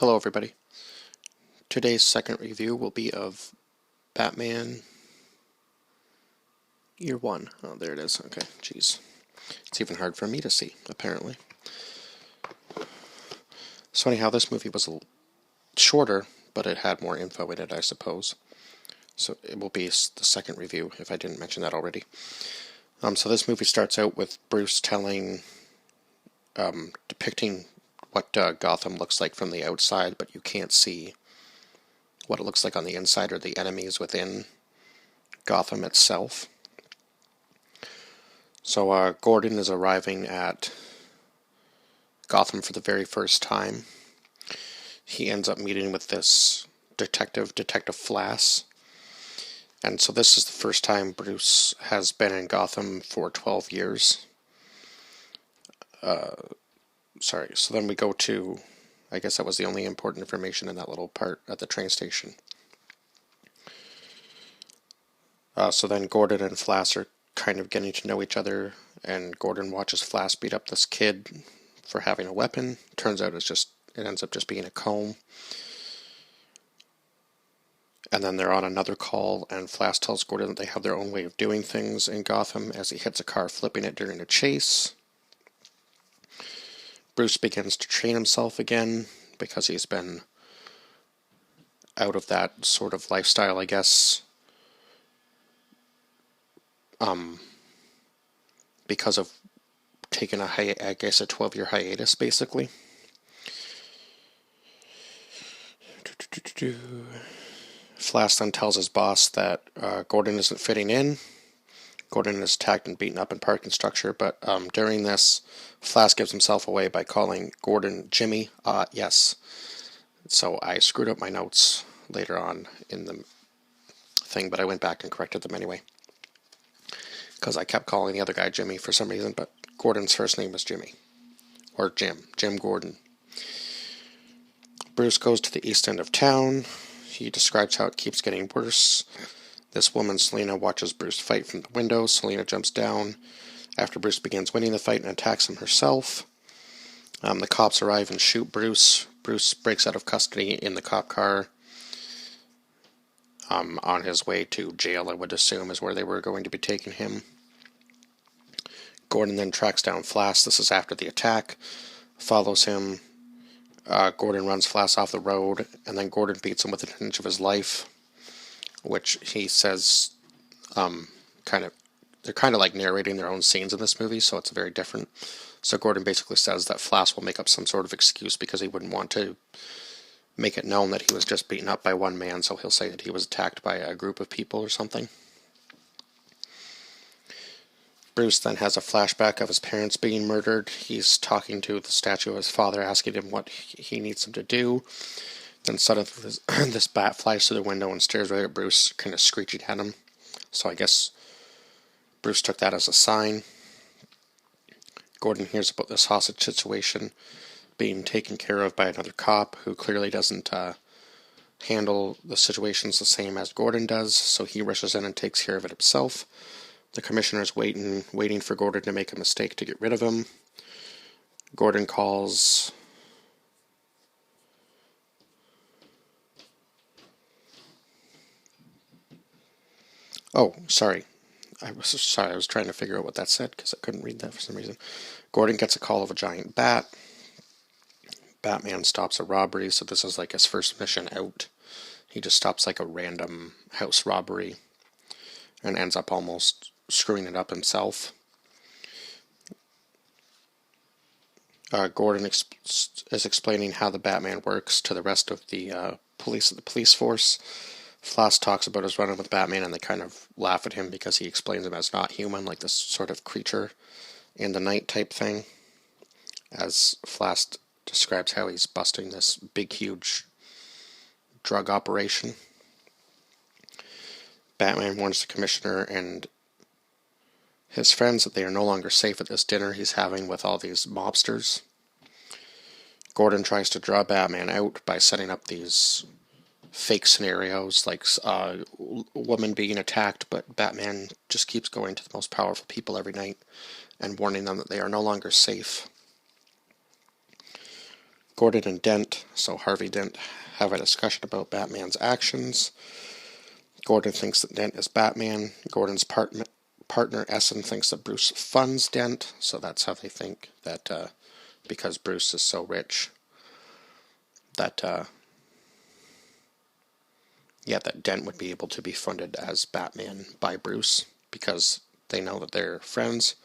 Hello everybody. Today's second review will be of Batman Year One. Oh, there it is. Okay, jeez. It's even hard for me to see, apparently. So anyhow, this movie was shorter, but it had more info in it, I suppose. So it will be the second review, if I didn't mention that already. So this movie starts out with Bruce depicting what Gotham looks like from the outside, but you can't see what it looks like on the inside or the enemies within Gotham itself. So Gordon is arriving at Gotham for the very first time. He ends up meeting with this Detective Flass. And so this is the first time Bruce has been in Gotham for 12 years. So then we go to, I guess that was the only important information in that little part at the train station. So then Gordon and Flass are kind of getting to know each other, and Gordon watches Flass beat up this kid for having a weapon. Turns out it ends up just being a comb. And then they're on another call, and Flass tells Gordon that they have their own way of doing things in Gotham as he hits a car, flipping it during a chase. Bruce begins to train himself again because he's been out of that sort of lifestyle, I guess. Because of taking a 12-year hiatus, basically. Flass then tells his boss that Gordon isn't fitting in. Gordon is attacked and beaten up in parking structure, but during this, Flass gives himself away by calling Gordon Jimmy. Yes. So I screwed up my notes later on in the thing, but I went back and corrected them anyway. Because I kept calling the other guy Jimmy for some reason, but Gordon's first name was Jimmy. Or Jim Gordon. Bruce goes to the east end of town. He describes how it keeps getting worse. This woman, Selina, watches Bruce fight from the window. Selina jumps down after Bruce begins winning the fight and attacks him herself. The cops arrive and shoot Bruce. Bruce breaks out of custody in the cop car. On his way to jail, I would assume, is where they were going to be taking him. Gordon then tracks down Flass. This is after the attack. Follows him. Gordon runs Flass off the road, and then Gordon beats him within an inch of his life, which he says they're kind of like narrating their own scenes in this movie, so it's very different. So Gordon basically says that Flass will make up some sort of excuse because he wouldn't want to make it known that he was just beaten up by one man, so he'll say that he was attacked by a group of people or something. Bruce then has a flashback of his parents being murdered. He's talking to the statue of his father, asking him what he needs him to do. Then suddenly this bat flies through the window and stares right at Bruce, kind of screeching at him. So I guess Bruce took that as a sign. Gordon hears about this hostage situation being taken care of by another cop who clearly doesn't handle the situations the same as Gordon does, so he rushes in and takes care of it himself. The commissioner's waiting for Gordon to make a mistake to get rid of him. Gordon calls... Oh, sorry. I was trying to figure out what that said because I couldn't read that for some reason. Gordon gets a call of a giant bat. Batman stops a robbery, so this is like his first mission out. He just stops like a random house robbery and ends up almost screwing it up himself. Gordon is explaining how the Batman works to the rest of the police force. Flass talks about his run-in with Batman, and they kind of laugh at him because he explains him as not human, like this sort of creature in the night type thing. As Flass describes how he's busting this big, huge drug operation. Batman warns the commissioner and his friends that they are no longer safe at this dinner he's having with all these mobsters. Gordon tries to draw Batman out by setting up these fake scenarios, like a woman being attacked, but Batman just keeps going to the most powerful people every night and warning them that they are no longer safe. Gordon and Dent, so Harvey Dent, have a discussion about Batman's actions. Gordon thinks that Dent is Batman. Gordon's partner Essen thinks that Bruce funds Dent, so that's how they think that because Bruce is so rich, that that Dent would be able to be funded as Batman by Bruce because they know that they're friends.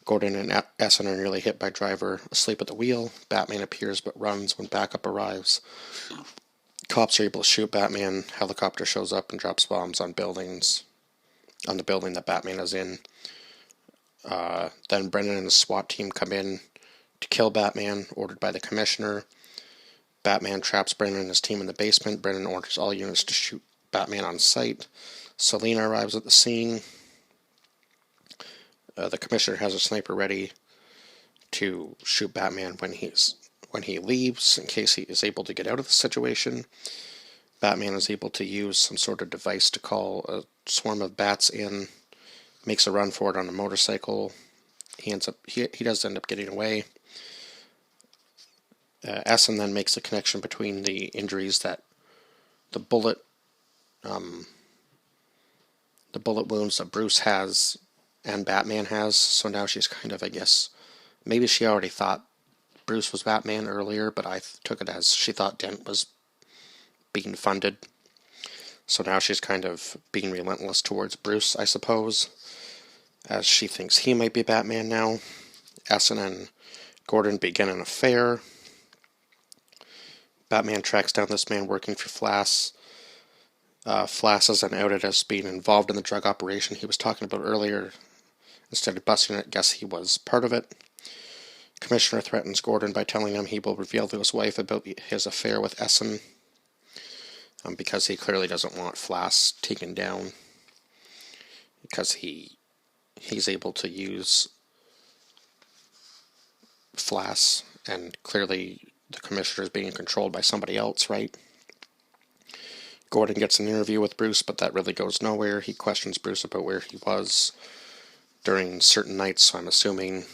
Gordon and Essen are nearly hit by Driver asleep at the wheel. Batman appears but runs when backup arrives. Cops are able to shoot Batman. Helicopter shows up and drops bombs on buildings, on the building that Batman is in. Then Brennan and the SWAT team come in to kill Batman, ordered by the Commissioner. Batman traps Brennan and his team in the basement. Brennan orders all units to shoot Batman on sight. Selina arrives at the scene. The Commissioner has a sniper ready to shoot Batman when he leaves, in case he is able to get out of the situation. Batman is able to use some sort of device to call a swarm of bats in, makes a run for it on a motorcycle. He does end up getting away. Essen then makes a connection between the injuries that the bullet wounds that Bruce has and Batman has, so now she's kind of, I guess, maybe she already thought Bruce was Batman earlier, but I took it as she thought Dent was being funded. So now she's kind of being relentless towards Bruce, I suppose, as she thinks he might be Batman now. Essen and Gordon begin an affair. Batman tracks down this man working for Flass. Flass is then outed as being involved in the drug operation he was talking about earlier. Instead of busting it, guess he was part of it. Commissioner threatens Gordon by telling him he will reveal to his wife about his affair with Essen, because he clearly doesn't want Flass taken down, because he's able to use Flass, and clearly the Commissioner is being controlled by somebody else, right? Gordon gets an interview with Bruce, but that really goes nowhere. He questions Bruce about where he was during certain nights, so I'm assuming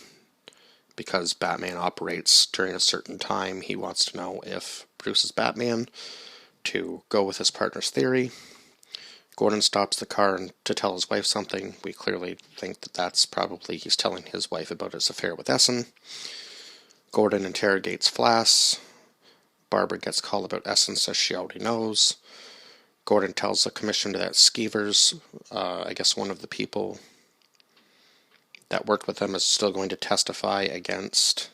because Batman operates during a certain time, he wants to know if Bruce is Batman, to go with his partner's theory. Gordon stops the car to tell his wife something. We clearly think that that's probably he's telling his wife about his affair with Essen. Gordon interrogates Flass. Barbara gets called about Essen, says she already knows. Gordon tells the Commissioner that Skeevers, I guess one of the people that worked with him, is still going to testify against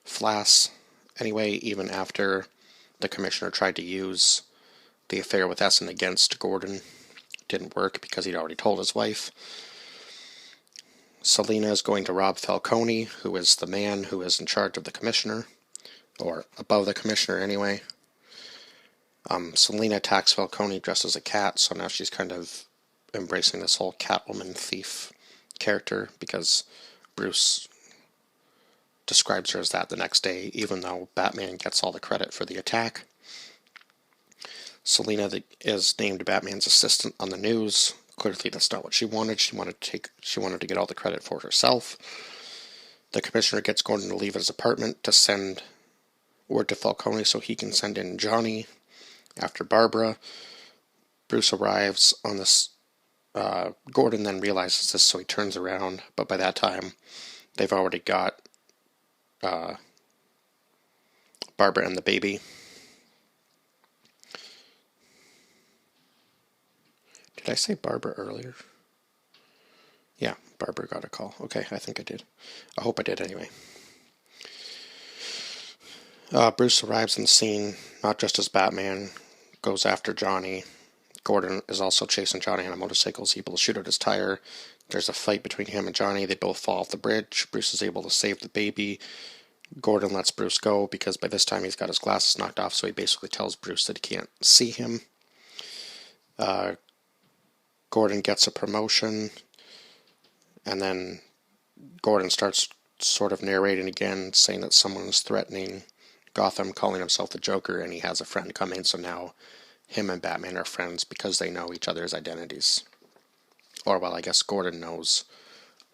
Flass anyway, even after the Commissioner tried to use the affair with Essen against Gordon. It didn't work because he'd already told his wife. Selina is going to rob Falcone, who is the man who is in charge of the Commissioner, or above the Commissioner anyway. Selina attacks Falcone dressed as a cat, so now she's kind of embracing this whole Catwoman thief character, because Bruce describes her as that the next day, even though Batman gets all the credit for the attack. Selina is named Batman's assistant on the news. Clearly that's not what she wanted. She wanted to get all the credit for herself. The Commissioner gets Gordon to leave his apartment to send word to Falcone so he can send in Johnny after Barbara. Bruce arrives on this. Gordon then realizes this, so he turns around, but by that time they've already got Barbara and the baby. Did I say Barbara earlier? Yeah, Barbara got a call. Okay, I think I did. I hope I did anyway. Bruce arrives on the scene, not just as Batman, goes after Johnny. Gordon is also chasing Johnny on a motorcycle. He's able to shoot out his tire. There's a fight between him and Johnny. They both fall off the bridge. Bruce is able to save the baby. Gordon lets Bruce go because by this time he's got his glasses knocked off, so he basically tells Bruce that he can't see him. Gordon gets a promotion, and then Gordon starts sort of narrating again, saying that someone is threatening Gotham, calling himself the Joker, and he has a friend coming, so now him and Batman are friends because they know each other's identities. Or, well, I guess Gordon knows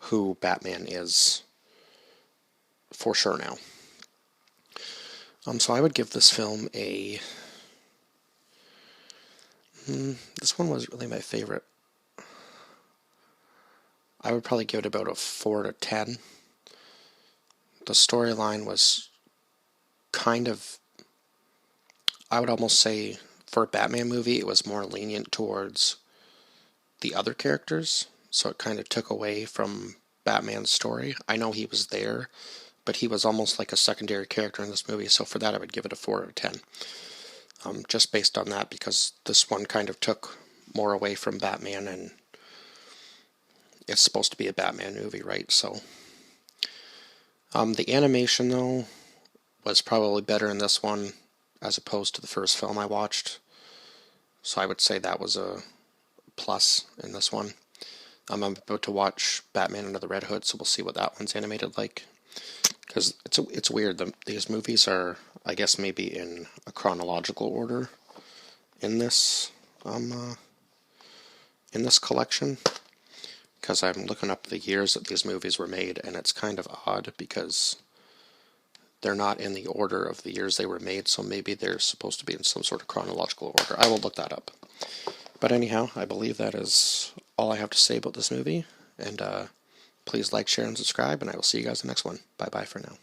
who Batman is for sure now. So I would give this film a... this one was really my favorite. I would probably give it about a 4 to 10. The storyline was kind of... I would almost say, for a Batman movie, it was more lenient towards the other characters, so it kind of took away from Batman's story. I know he was there, but he was almost like a secondary character in this movie, so for that I would give it a 4 out of 10. Just based on that, because this one kind of took more away from Batman, and it's supposed to be a Batman movie, right? So, the animation, though, was probably better in this one as opposed to the first film I watched. So I would say that was a plus in this one. I'm about to watch Batman Under the Red Hood, so we'll see what that one's animated like. Because it's weird. These movies are, I guess, maybe in a chronological order in this collection. Because I'm looking up the years that these movies were made, and it's kind of odd because they're not in the order of the years they were made, so maybe they're supposed to be in some sort of chronological order. I will look that up. But anyhow, I believe that is all I have to say about this movie, and please like, share, and subscribe, and I will see you guys in the next one. Bye-bye for now.